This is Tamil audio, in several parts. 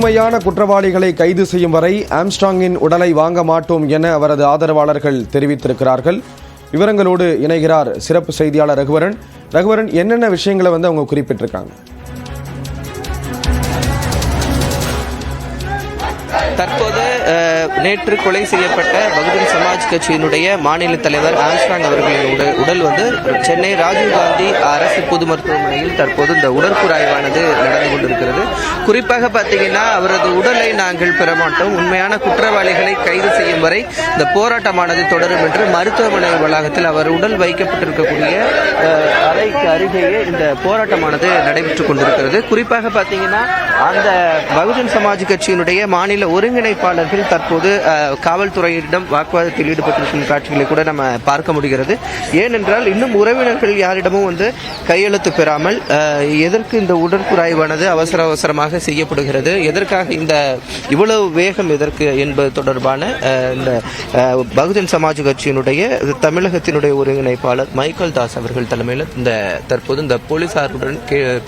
உண்மையான குற்றவாளிகளை கைது செய்யும் வரை ஆம்ஸ்ட்ராங்கின் உடலை வாங்க மாட்டோம் என அவரது ஆதரவாளர்கள் தெரிவித்திருக்கிறார்கள். விவரங்களோடு இணைகிறார் சிறப்பு செய்தியாளர் ரகுவரன். ரகுவரன், என்னென்ன விஷயங்களை அவங்க குறிப்பிட்டிருக்காங்க? தற்போது நேற்று கொலை செய்யப்பட்ட பகுஜன் சமாஜ் கட்சியினுடைய மாநில தலைவர் ஆம்ஸ்ட்ராங் அவர்களின் உடல் சென்னை ராஜீவ்காந்தி அரசு பொது மருத்துவமனையில் தற்போது இந்த உடற்கூறாய்வானது நடந்து கொண்டிருக்கிறது. குறிப்பாக பார்த்தீங்கன்னா, அவரது உடலை நாங்கள் பெறமாட்டோம், உண்மையான குற்றவாளிகளை கைது செய்யும் வரை இந்த போராட்டமானது தொடரும் என்று மருத்துவமனை வளாகத்தில் அவர் உடல் வைக்கப்பட்டிருக்கக்கூடிய அறைக்கு அருகேயே இந்த போராட்டமானது நடைபெற்றுக் கொண்டிருக்கிறது. குறிப்பாக பார்த்தீங்கன்னா, அந்த பகுஜன் சமாஜ் கட்சியினுடைய மாநில ஒருங்கிணைப்பாளர்கள் தற்போது காவல்துறையிடம் வாக்குவாதத்தில் ஈடுபட்டிருக்கும் காட்சிகளை கூட நம்ம பார்க்க முடிகிறது. ஏனென்றால் இன்னும் உறவினர்கள் யாரிடமும் கையெழுத்து பெறாமல் எதற்கு இந்த உடற்கூறாய்வானது அவசரமாக செய்யப்படுகிறது, எதற்காக இந்த இவ்வளவு வேகம் எதற்கு என்பது தொடர்பான இந்த பகுஜன் சமாஜ் கட்சியினுடைய தமிழகத்தினுடைய ஒருங்கிணைப்பாளர் மைக்கேல் தாஸ் அவர்கள் தலைமையில் தற்போது இந்த போலீசாருடன்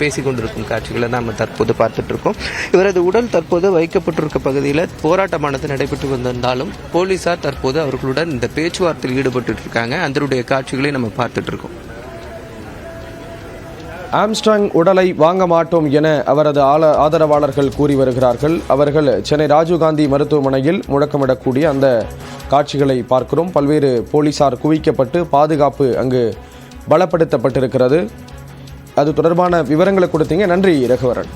பேசிக் கொண்டிருக்கும் காட்சிகளை நாம் தற்போது பார்த்துட்டு இருக்கோம். இவரது உடல் தற்போது வைக்கப்பட்டிருக்க பகுதியில் போராட்டமானது நடைபெற்று வந்திருந்தாலும் போலீசார் தற்போது அவர்களுடன் இந்த பேச்சுவார்த்தையில் ஈடுபட்டு இருக்காங்க. அதனுடைய காட்சிகளை நம்ம பார்த்துட்டு இருக்கோம். ஆம்ஸ்ட்ராங் உடலை வாங்க மாட்டோம் என அவரது ஆதரவாளர்கள் கூறி வருகிறார்கள். அவர்கள் சென்னை ராஜீவ்காந்தி மருத்துவமனையில் முழக்கமிடக்கூடிய அந்த காட்சிகளை பார்க்கிறோம். பல்வேறு போலீசார் குவிக்கப்பட்டு பாதுகாப்பு அங்கு பலப்படுத்தப்பட்டிருக்கிறது. அது தொடர்பான விவரங்களை கொடுத்தீங்க. நன்றி ரகுவரன்.